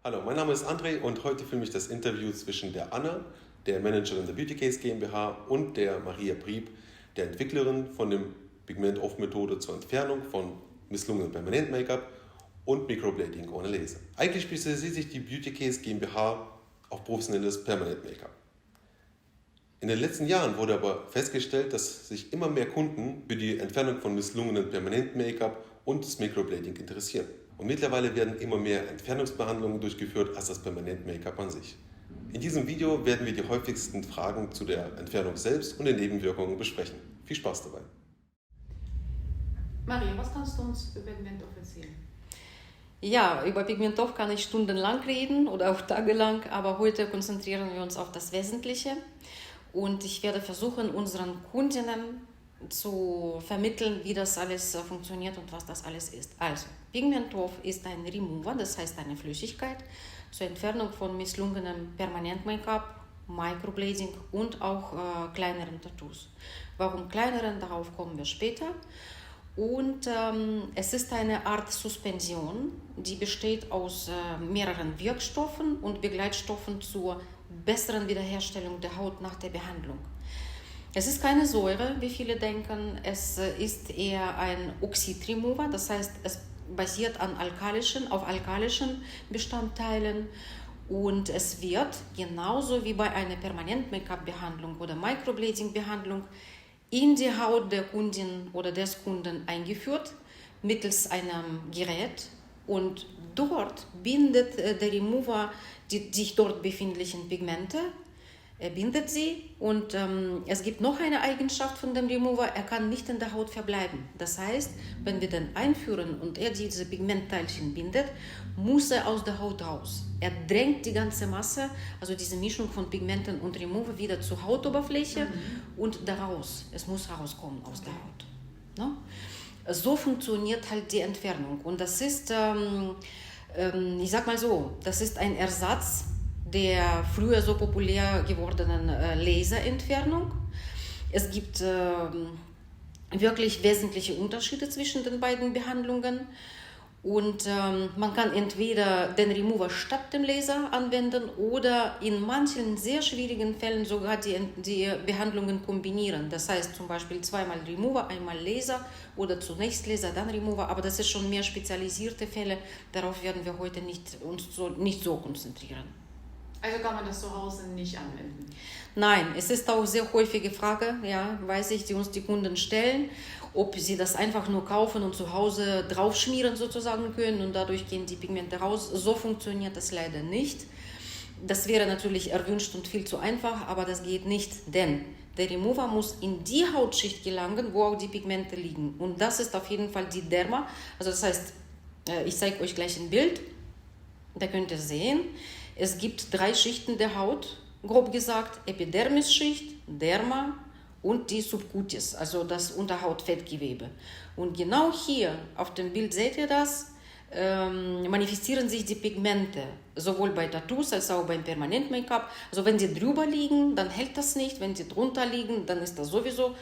Hallo, mein Name ist André und heute filme ich das Interview zwischen der Anna, der Managerin der Beauty Case GmbH, und der Maria Prieb, der Entwicklerin von dem Pigment-Off-Methode zur Entfernung von misslungenem Permanent-Make-up und Microblading ohne Laser. Eigentlich spezialisiert sich die Beauty Case GmbH auf professionelles Permanent-Make-up. In den letzten Jahren wurde aber festgestellt, dass sich immer mehr Kunden für die Entfernung von misslungenem Permanent-Make-up und das Microblading interessieren. Und mittlerweile werden immer mehr Entfernungsbehandlungen durchgeführt als das Permanent-Make-up an sich. In diesem Video werden wir die häufigsten Fragen zu der Entfernung selbst und den Nebenwirkungen besprechen. Viel Spaß dabei! Maria, was kannst du uns über Pigment-Off erzählen? Ja, über Pigment-Off kann ich stundenlang reden oder auch tagelang, aber heute konzentrieren wir uns auf das Wesentliche. Und ich werde versuchen, unseren Kundinnen zu vermitteln, wie das alles funktioniert und was das alles ist. Also, Pigment-Off ist ein Remover, das heißt eine Flüssigkeit zur Entfernung von misslungenem Permanent-Make-up, Microblading und auch kleineren Tattoos. Warum kleineren, darauf kommen wir später. Und es ist eine Art Suspension, die besteht aus mehreren Wirkstoffen und Begleitstoffen zur besseren Wiederherstellung der Haut nach der Behandlung. Es ist keine Säure, wie viele denken, es ist eher ein Oxid-Remover, das heißt, es basiert auf alkalischen Bestandteilen und es wird genauso wie bei einer Permanent-Make-up-Behandlung oder Microblading-Behandlung in die Haut der Kundin oder des Kunden eingeführt mittels einem Gerät und dort bindet der Remover die sich dort befindlichen Pigmente. Er bindet sie und es gibt noch eine Eigenschaft von dem Remover, er kann nicht in der Haut verbleiben. Das heißt, wenn wir den einführen und er diese Pigmentteilchen bindet, muss er aus der Haut raus. Er drängt die ganze Masse, also diese Mischung von Pigmenten und Remover wieder zur Hautoberfläche und daraus. Es muss rauskommen aus der Haut. No? So funktioniert halt die Entfernung und das ist, ich sag mal so, das ist ein Ersatz der früher so populär gewordenen Laserentfernung. Es gibt wirklich wesentliche Unterschiede zwischen den beiden Behandlungen und man kann entweder den Remover statt dem Laser anwenden oder in manchen sehr schwierigen Fällen sogar die Behandlungen kombinieren. Das heißt zum Beispiel zweimal Remover, einmal Laser oder zunächst Laser, dann Remover, aber das ist schon mehr spezialisierte Fälle, darauf werden wir heute nicht so konzentrieren. Also kann man das zu Hause nicht anwenden? Nein, es ist auch eine sehr häufige Frage, ja, weiß ich, die uns die Kunden stellen, ob sie das einfach nur kaufen und zu Hause draufschmieren sozusagen können und dadurch gehen die Pigmente raus. So funktioniert das leider nicht. Das wäre natürlich erwünscht und viel zu einfach, aber das geht nicht, denn der Remover muss in die Hautschicht gelangen, wo auch die Pigmente liegen. Und das ist auf jeden Fall die Derma. Also das heißt, ich zeige euch gleich ein Bild, da könnt ihr sehen. Es gibt 3 Schichten der Haut, grob gesagt, Epidermisschicht, Derma und die Subcutis, also das Unterhautfettgewebe. Und genau hier auf dem Bild seht ihr das, manifestieren sich die Pigmente, sowohl bei Tattoos als auch beim Permanent-Make-up. Also wenn die drüber liegen, dann hält das nicht, wenn die drunter liegen, dann ist das sowieso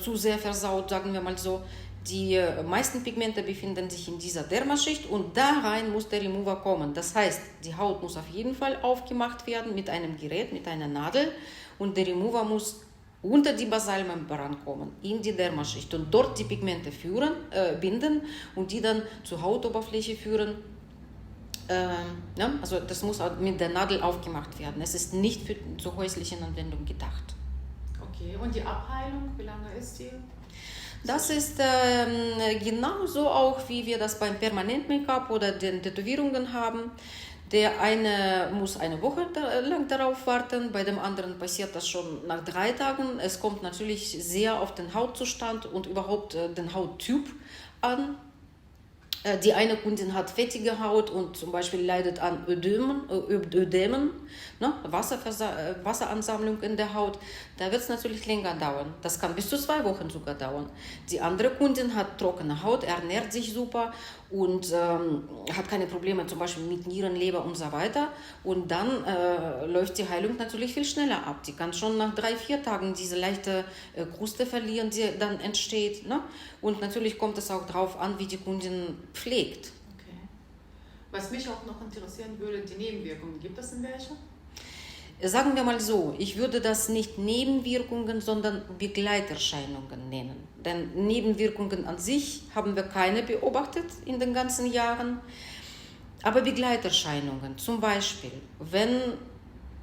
zu sehr versaut, sagen wir mal so. Die meisten Pigmente befinden sich in dieser Dermaschicht und da rein muss der Remover kommen. Das heißt, die Haut muss auf jeden Fall aufgemacht werden mit einem Gerät, mit einer Nadel und der Remover muss unter die Basalmembran kommen, in die Dermaschicht und dort die Pigmente binden und die dann zur Hautoberfläche führen. Ja, also das muss mit der Nadel aufgemacht werden. Es ist nicht zur häuslichen Anwendung gedacht. Okay, und die Abheilung, wie lange ist die? Das ist genauso auch, wie wir das beim Permanent-Make-up oder den Tätowierungen haben. Der eine muss eine Woche lang darauf warten, bei dem anderen passiert das schon nach 3 Tagen. Es kommt natürlich sehr auf den Hautzustand und überhaupt den Hauttyp an. Die eine Kundin hat fettige Haut und zum Beispiel leidet an Ödemen, ne? Wasseransammlung in der Haut. Da wird es natürlich länger dauern. Das kann bis zu 2 Wochen sogar dauern. Die andere Kundin hat trockene Haut, ernährt sich super und hat keine Probleme zum Beispiel mit Nieren, Leber und so weiter. Und dann läuft die Heilung natürlich viel schneller ab. Die kann schon nach 3-4 Tagen diese leichte Kruste verlieren, die dann entsteht. Ne? Und natürlich kommt es auch darauf an, wie die Kundin pflegt. Okay. Was mich auch noch interessieren würde, die Nebenwirkungen, gibt es denn welche? Sagen wir mal so, ich würde das nicht Nebenwirkungen, sondern Begleiterscheinungen nennen. Denn Nebenwirkungen an sich haben wir keine beobachtet in den ganzen Jahren. Aber Begleiterscheinungen, zum Beispiel, wenn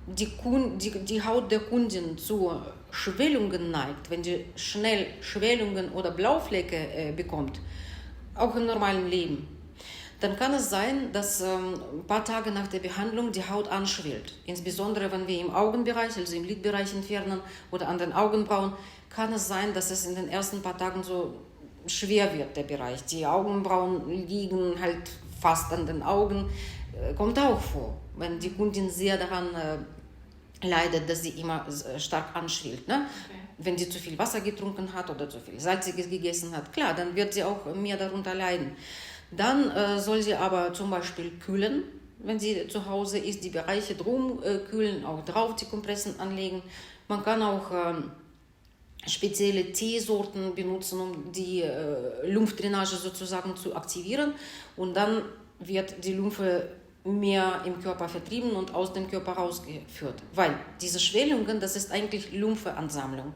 die Haut der Kundin zu Schwellungen neigt, wenn die schnell Schwellungen oder Blauflecke bekommt, auch im normalen Leben, dann kann es sein, dass ein paar Tage nach der Behandlung die Haut anschwillt. Insbesondere wenn wir im Augenbereich, also im Lidbereich entfernen oder an den Augenbrauen, kann es sein, dass es in den ersten paar Tagen so schwer wird, der Bereich. Die Augenbrauen liegen halt fast an den Augen, kommt auch vor, wenn die Kundin sehr daran leidet, dass sie immer stark anschwillt. Ne? Okay. Wenn sie zu viel Wasser getrunken hat oder zu viel Salziges gegessen hat, klar, dann wird sie auch mehr darunter leiden. Dann soll sie aber zum Beispiel kühlen, wenn sie zu Hause ist, die Bereiche drum kühlen, auch drauf die Kompressen anlegen. Man kann auch spezielle Teesorten benutzen, um die Lymphdrainage sozusagen zu aktivieren. Und dann wird die Lymphe mehr im Körper vertrieben und aus dem Körper rausgeführt. Weil diese Schwellungen, das ist eigentlich Lympheansammlung.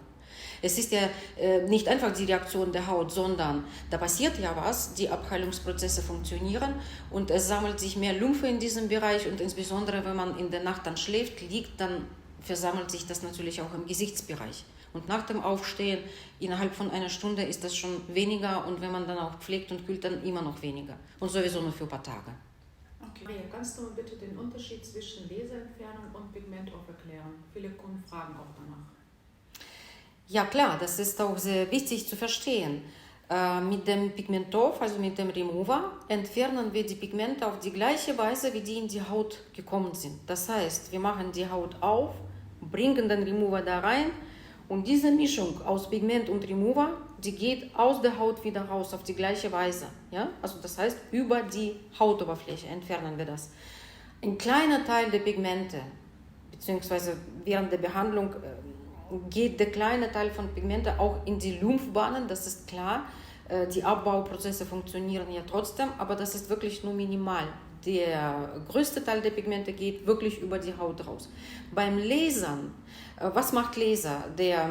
Es ist ja nicht einfach die Reaktion der Haut, sondern da passiert ja was, die Abheilungsprozesse funktionieren und es sammelt sich mehr Lymphe in diesem Bereich und insbesondere wenn man in der Nacht dann schläft, liegt, dann versammelt sich das natürlich auch im Gesichtsbereich. Und nach dem Aufstehen, innerhalb von einer Stunde ist das schon weniger und wenn man dann auch pflegt und kühlt, dann immer noch weniger. Und sowieso nur für ein paar Tage. Okay. Maria, kannst du mir bitte den Unterschied zwischen Laserentfernung und Pigmentoff erklären? Viele Kunden fragen auch danach. Ja klar, das ist auch sehr wichtig zu verstehen. Mit dem Pigmentoff, also mit dem Remover, entfernen wir die Pigmente auf die gleiche Weise, wie die in die Haut gekommen sind. Das heißt, wir machen die Haut auf, bringen den Remover da rein und diese Mischung aus Pigment und Remover, die geht aus der Haut wieder raus auf die gleiche Weise. Ja? Also das heißt, über die Hautoberfläche entfernen wir das. Ein kleiner Teil der Pigmente, beziehungsweise während der Behandlung, geht der kleine Teil von Pigmente auch in die Lymphbahnen, das ist klar. Die Abbauprozesse funktionieren ja trotzdem, aber das ist wirklich nur minimal. Der größte Teil der Pigmente geht wirklich über die Haut raus. Beim Lasern, was macht Laser? Der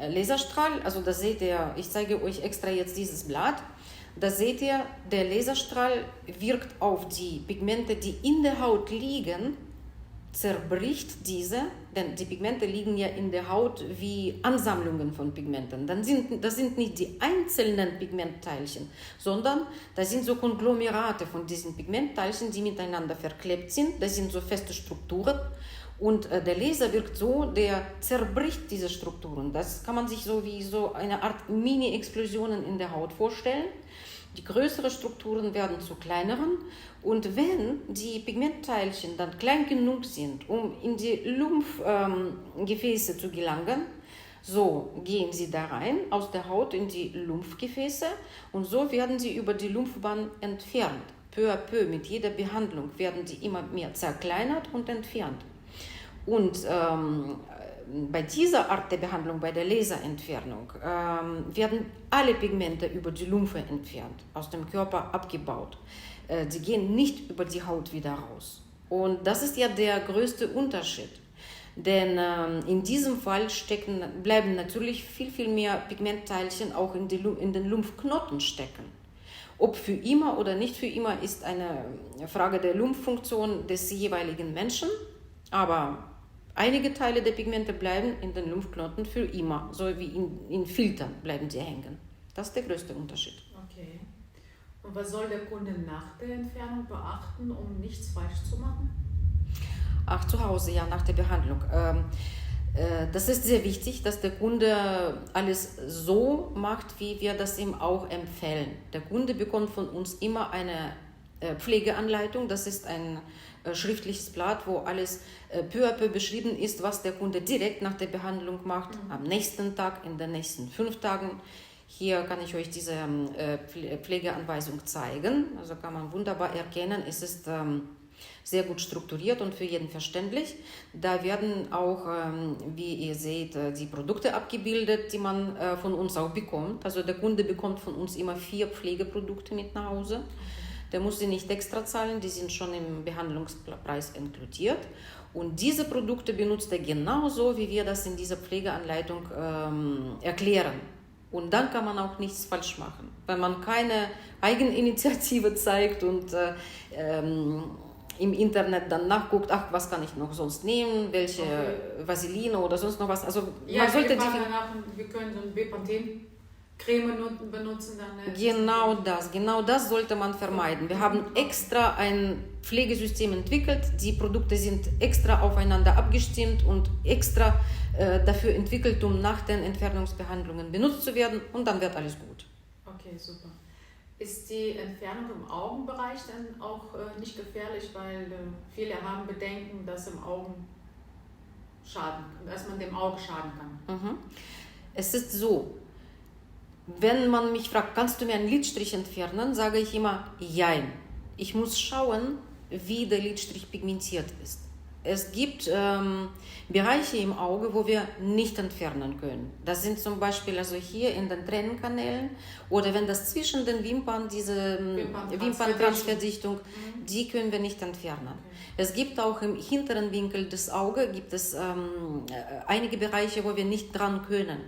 Laserstrahl, also da seht ihr, ich zeige euch extra jetzt dieses Blatt, da seht ihr, der Laserstrahl wirkt auf die Pigmente, die in der Haut liegen, zerbricht diese, denn die Pigmente liegen ja in der Haut wie Ansammlungen von Pigmenten. Das sind nicht die einzelnen Pigmentteilchen, sondern das sind so Konglomerate von diesen Pigmentteilchen, die miteinander verklebt sind. Das sind so feste Strukturen und der Laser wirkt so, der zerbricht diese Strukturen. Das kann man sich so wie so eine Art Mini-Explosionen in der Haut vorstellen. Die größeren Strukturen werden zu kleineren und wenn die Pigmentteilchen dann klein genug sind, um in die Lymphgefäße zu gelangen, so gehen sie da rein aus der Haut in die Lymphgefäße und so werden sie über die Lymphbahn entfernt. Peu à peu, mit jeder Behandlung werden die immer mehr zerkleinert und entfernt. Und bei dieser Art der Behandlung, bei der Laserentfernung, werden alle Pigmente über die Lymphe entfernt, aus dem Körper abgebaut. Die gehen nicht über die Haut wieder raus. Und das ist ja der größte Unterschied. Denn in diesem Fall bleiben natürlich viel, viel mehr Pigmentteilchen auch in den Lymphknoten stecken. Ob für immer oder nicht für immer ist eine Frage der Lymphfunktion des jeweiligen Menschen, aber einige Teile der Pigmente bleiben in den Lymphknoten für immer, so wie in Filtern bleiben sie hängen. Das ist der größte Unterschied. Okay. Und was soll der Kunde nach der Entfernung beachten, um nichts falsch zu machen? Ach, zu Hause, ja, nach der Behandlung. Das ist sehr wichtig, dass der Kunde alles so macht, wie wir das ihm auch empfehlen. Der Kunde bekommt von uns immer eine Pflegeanleitung. Das ist ein schriftliches Blatt, wo alles peu à peu beschrieben ist, was der Kunde direkt nach der Behandlung macht, am nächsten Tag, in den nächsten 5 Tagen. Hier kann ich euch diese Pflegeanweisung zeigen. Also kann man wunderbar erkennen, es ist sehr gut strukturiert und für jeden verständlich. Da werden auch, wie ihr seht, die Produkte abgebildet, die man von uns auch bekommt. Also der Kunde bekommt von uns immer 4 Pflegeprodukte mit nach Hause. der muss sie nicht extra zahlen, die sind schon im Behandlungspreis inkludiert. Und diese Produkte benutzt er genauso, wie wir das in dieser Pflegeanleitung erklären. Und dann kann man auch nichts falsch machen. Wenn man keine Eigeninitiative zeigt und im Internet dann nachguckt, ach, was kann ich noch sonst nehmen, welche Vaseline oder sonst noch was. Also Ja, man sollte wir können so ein Bepanthen-Creme benutzen. Dann, genau das sollte man vermeiden. Wir haben extra ein Pflegesystem entwickelt, die Produkte sind extra aufeinander abgestimmt und extra dafür entwickelt, um nach den Entfernungsbehandlungen benutzt zu werden und dann wird alles gut. Okay, super. Ist die Entfernung im Augenbereich dann auch nicht gefährlich, weil viele haben Bedenken, dass dass man dem Auge schaden kann? Mhm. Es ist so, wenn man mich fragt, kannst du mir einen Lidstrich entfernen, sage ich immer, jein. Ich muss schauen, wie der Lidstrich pigmentiert ist. Es gibt Bereiche im Auge, wo wir nicht entfernen können. Das sind zum Beispiel also hier in den Tränenkanälen oder wenn das zwischen den Wimpern, diese Wimperntransverdichtung, die können wir nicht entfernen. Okay. Es gibt auch im hinteren Winkel des Auges gibt es einige Bereiche, wo wir nicht dran können.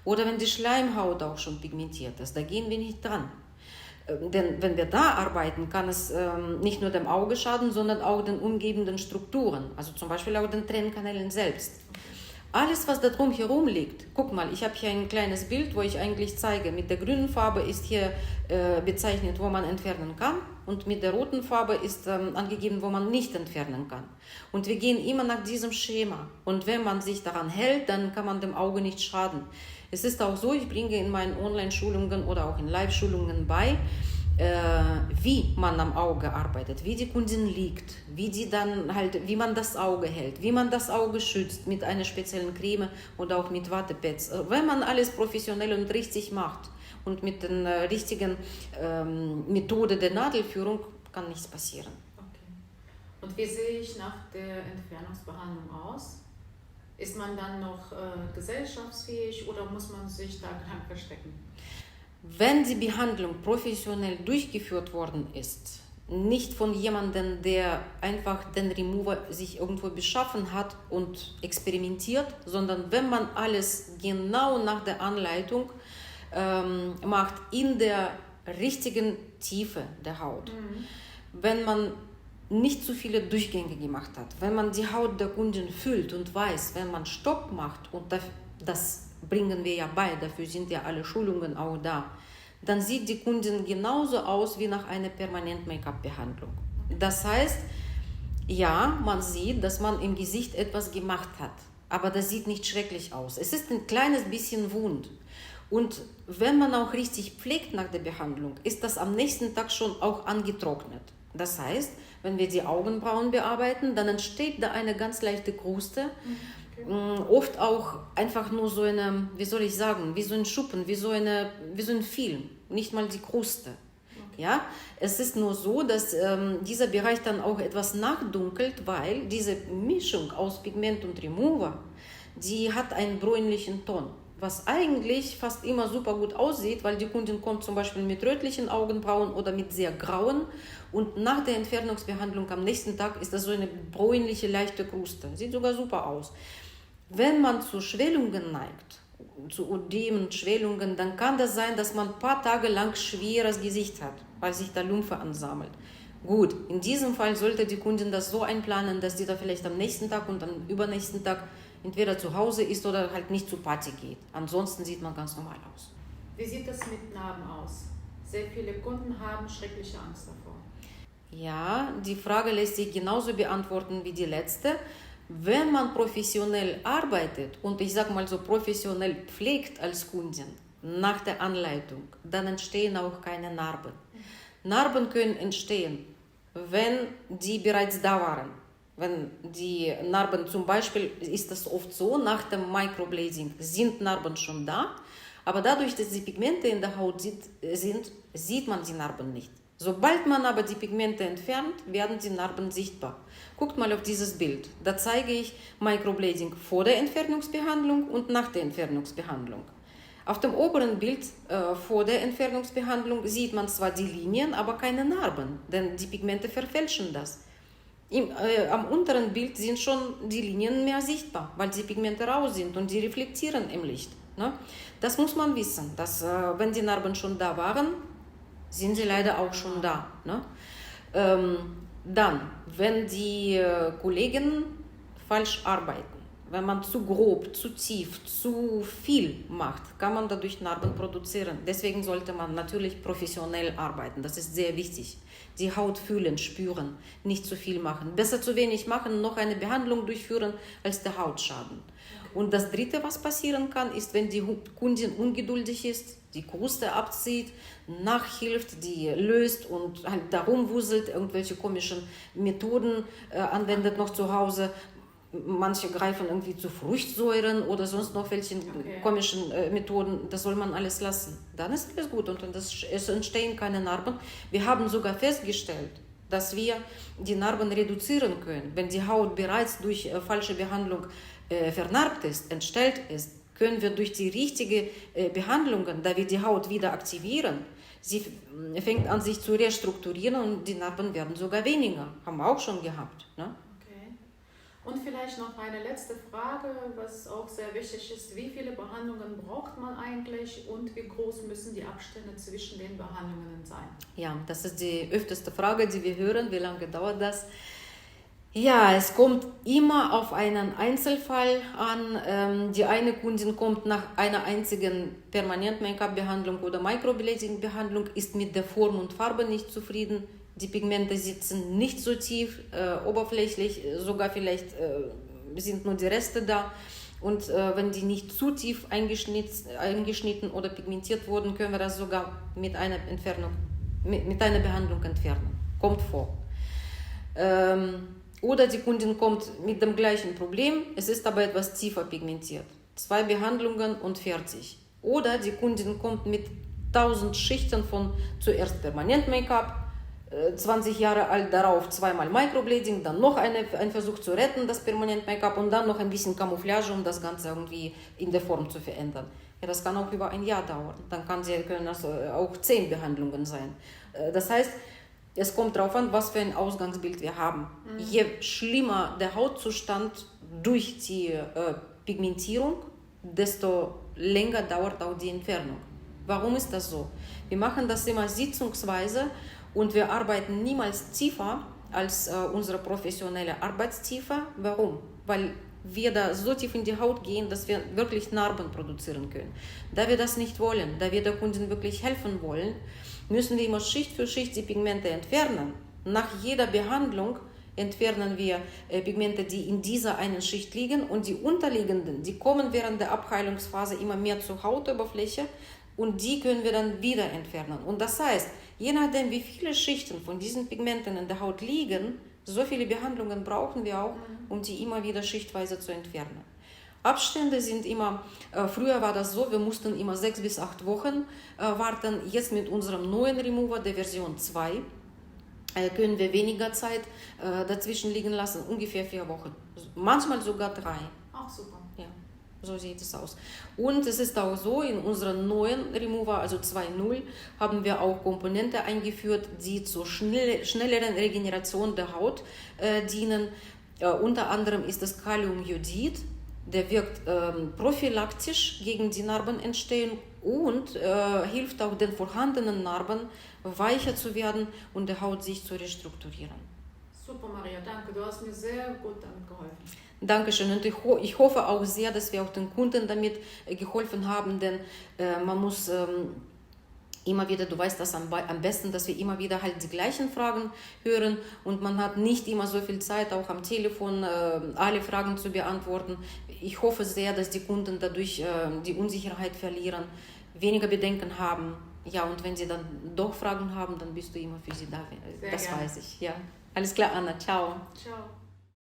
Oder wenn die Schleimhaut auch schon pigmentiert ist, da gehen wir nicht dran. Denn wenn wir da arbeiten, kann es nicht nur dem Auge schaden, sondern auch den umgebenden Strukturen, also zum Beispiel auch den Tränenkanälen selbst. Alles, was da drum herum liegt, guck mal, ich habe hier ein kleines Bild, wo ich eigentlich zeige, mit der grünen Farbe ist hier bezeichnet, wo man entfernen kann und mit der roten Farbe ist angegeben, wo man nicht entfernen kann. Und wir gehen immer nach diesem Schema und wenn man sich daran hält, dann kann man dem Auge nicht schaden. Es ist auch so, ich bringe in meinen Online-Schulungen oder auch in Live-Schulungen bei, wie man am Auge arbeitet, wie die Kundin liegt, wie man das Auge hält, wie man das Auge schützt mit einer speziellen Creme oder auch mit Wattepads. Wenn man alles professionell und richtig macht und mit der richtigen Methode der Nadelführung, kann nichts passieren. Okay. Und wie sehe ich nach der Entfernungsbehandlung aus? Ist man dann noch gesellschaftsfähig oder muss man sich da krank verstecken? Wenn die Behandlung professionell durchgeführt worden ist, nicht von jemandem, der einfach den Remover sich irgendwo beschaffen hat und experimentiert, sondern wenn man alles genau nach der Anleitung macht, in der richtigen Tiefe der Haut. Wenn man nicht zu viele Durchgänge gemacht hat, wenn man die Haut der Kundin fühlt und weiß, wenn man Stopp macht, und das bringen wir ja bei, dafür sind ja alle Schulungen auch da, dann sieht die Kundin genauso aus wie nach einer Permanent-Make-up-Behandlung. Das heißt, ja, man sieht, dass man im Gesicht etwas gemacht hat, aber das sieht nicht schrecklich aus. Es ist ein kleines bisschen wund. Und wenn man auch richtig pflegt nach der Behandlung, ist das am nächsten Tag schon auch angetrocknet. Das heißt, wenn wir die Augenbrauen bearbeiten, dann entsteht da eine ganz leichte Kruste. Okay. Oft auch einfach nur so eine, wie soll ich sagen, wie so ein Schuppen, wie so ein Film, nicht mal die Kruste. Okay. Ja? Es ist nur so, dass dieser Bereich dann auch etwas nachdunkelt, weil diese Mischung aus Pigment und Remover, die hat einen bräunlichen Ton. Was eigentlich fast immer super gut aussieht, weil die Kundin kommt zum Beispiel mit rötlichen Augenbrauen oder mit sehr grauen und nach der Entfernungsbehandlung am nächsten Tag ist das so eine bräunliche, leichte Kruste. Sieht sogar super aus. Wenn man zu Schwellungen neigt, zu Ödemen, Schwellungen, dann kann das sein, dass man ein paar Tage lang schweres Gesicht hat, weil sich da Lymphe ansammelt. Gut, in diesem Fall sollte die Kundin das so einplanen, dass die da vielleicht am nächsten Tag und am übernächsten Tag entweder zu Hause ist oder halt nicht zur Party geht. Ansonsten sieht man ganz normal aus. Wie sieht das mit Narben aus? Sehr viele Kunden haben schreckliche Angst davor. Ja, die Frage lässt sich genauso beantworten wie die letzte. Wenn man professionell arbeitet und ich sage mal so professionell pflegt als Kundin nach der Anleitung, dann entstehen auch keine Narben. Narben können entstehen, wenn die bereits da waren. Wenn die Narben zum Beispiel, ist das oft so, nach dem Microblading sind Narben schon da, aber dadurch, dass die Pigmente in der Haut sind, sieht man die Narben nicht. Sobald man aber die Pigmente entfernt, werden die Narben sichtbar. Guckt mal auf dieses Bild. Da zeige ich Microblading vor der Entfernungsbehandlung und nach der Entfernungsbehandlung. Auf dem oberen Bild vor der Entfernungsbehandlung sieht man zwar die Linien, aber keine Narben, denn die Pigmente verfälschen das. Am unteren Bild sind schon die Linien mehr sichtbar, weil die Pigmente raus sind und die reflektieren im Licht. Ne? Das muss man wissen, dass wenn die Narben schon da waren, sind sie leider auch schon da. Ne? Dann, wenn die Kollegen falsch arbeiten, wenn man zu grob, zu tief, zu viel macht, kann man dadurch Narben produzieren. Deswegen sollte man natürlich professionell arbeiten. Das ist sehr wichtig. Die Haut fühlen, spüren, nicht zu viel machen. Besser zu wenig machen, noch eine Behandlung durchführen, als der Hautschaden. Und das Dritte, was passieren kann, ist, wenn die Kundin ungeduldig ist, die Kruste abzieht, nachhilft, die löst und halt darum wuselt, irgendwelche komischen Methoden anwendet noch zu Hause. Manche greifen irgendwie zu Fruchtsäuren oder sonst noch welchen komischen Methoden. Das soll man alles lassen. Dann ist alles gut und es entstehen keine Narben. Wir haben sogar festgestellt, dass wir die Narben reduzieren können. Wenn die Haut bereits durch falsche Behandlung vernarbt ist, entstellt ist, können wir durch die richtige Behandlungen, da wir die Haut wieder aktivieren, sie fängt an sich zu restrukturieren und die Narben werden sogar weniger. Haben wir auch schon gehabt. Ne? Und vielleicht noch eine letzte Frage, was auch sehr wichtig ist. Wie viele Behandlungen braucht man eigentlich und wie groß müssen die Abstände zwischen den Behandlungen sein? Ja, das ist die öfteste Frage, die wir hören. Wie lange dauert das? Ja, es kommt immer auf einen Einzelfall an. Die eine Kundin kommt nach einer einzigen Permanent-Make-up-Behandlung oder Microblading-Behandlung, ist mit der Form und Farbe nicht zufrieden. Die Pigmente sitzen nicht so tief, oberflächlich, sogar vielleicht sind nur die Reste da. Und wenn die nicht zu tief eingeschnitten oder pigmentiert wurden, können wir das sogar mit einer Behandlung entfernen. Kommt vor. Oder die Kundin kommt mit dem gleichen Problem, es ist aber etwas tiefer pigmentiert. 2 Behandlungen und fertig. Oder die Kundin kommt mit 1000 Schichten von zuerst Permanent-Make-up, 20 Jahre alt, darauf 2-mal Microblading, dann noch ein Versuch zu retten, das Permanent-Make-up und dann noch ein bisschen Camouflage, um das Ganze irgendwie in der Form zu verändern. Ja, das kann auch über ein Jahr dauern. Dann können das auch 10 Behandlungen sein. Das heißt, es kommt darauf an, was für ein Ausgangsbild wir haben. Je schlimmer der Hautzustand durch die Pigmentierung, desto länger dauert auch die Entfernung. Warum ist das so? Wir machen das immer sitzungsweise und wir arbeiten niemals tiefer als unsere professionelle Arbeitstiefe. Warum? Weil wir da so tief in die Haut gehen, dass wir wirklich Narben produzieren können. Da wir das nicht wollen, da wir der Kundin wirklich helfen wollen, müssen wir immer Schicht für Schicht die Pigmente entfernen. Nach jeder Behandlung entfernen wir Pigmente, die in dieser einen Schicht liegen und die unterliegenden, die kommen während der Abheilungsphase immer mehr zur Hautoberfläche und die können wir dann wieder entfernen. Und das heißt, je nachdem, wie viele Schichten von diesen Pigmenten in der Haut liegen, so viele Behandlungen brauchen wir auch, um die immer wieder schichtweise zu entfernen. Abstände sind immer, früher war das so, wir mussten immer 6 bis 8 Wochen warten. Jetzt mit unserem neuen Remover, der Version 2, können wir weniger Zeit dazwischen liegen lassen, ungefähr 4 Wochen. Manchmal sogar 3. Ach, super. Ja, so sieht es aus. Und es ist auch so, in unserem neuen Remover, also 2.0, haben wir auch Komponenten eingeführt, die zur schnelleren Regeneration der Haut dienen. Unter anderem ist das Kaliumjodid. Der wirkt prophylaktisch gegen die Narbenentstehung und hilft auch den vorhandenen Narben weicher zu werden und der Haut sich zu restrukturieren. Super, Maria, danke. Du hast mir sehr gut damit geholfen. Dankeschön und ich hoffe auch sehr, dass wir auch den Kunden damit geholfen haben, denn man muss immer wieder, du weißt das am besten, dass wir immer wieder halt die gleichen Fragen hören und man hat nicht immer so viel Zeit, auch am Telefon alle Fragen zu beantworten. Ich hoffe sehr, dass die Kunden dadurch die Unsicherheit verlieren, weniger Bedenken haben. Ja, und wenn sie dann doch Fragen haben, dann bist du immer für sie da. Sehr das gerne. weiß ich. Ja. Alles klar, Anna. Ciao. Ciao.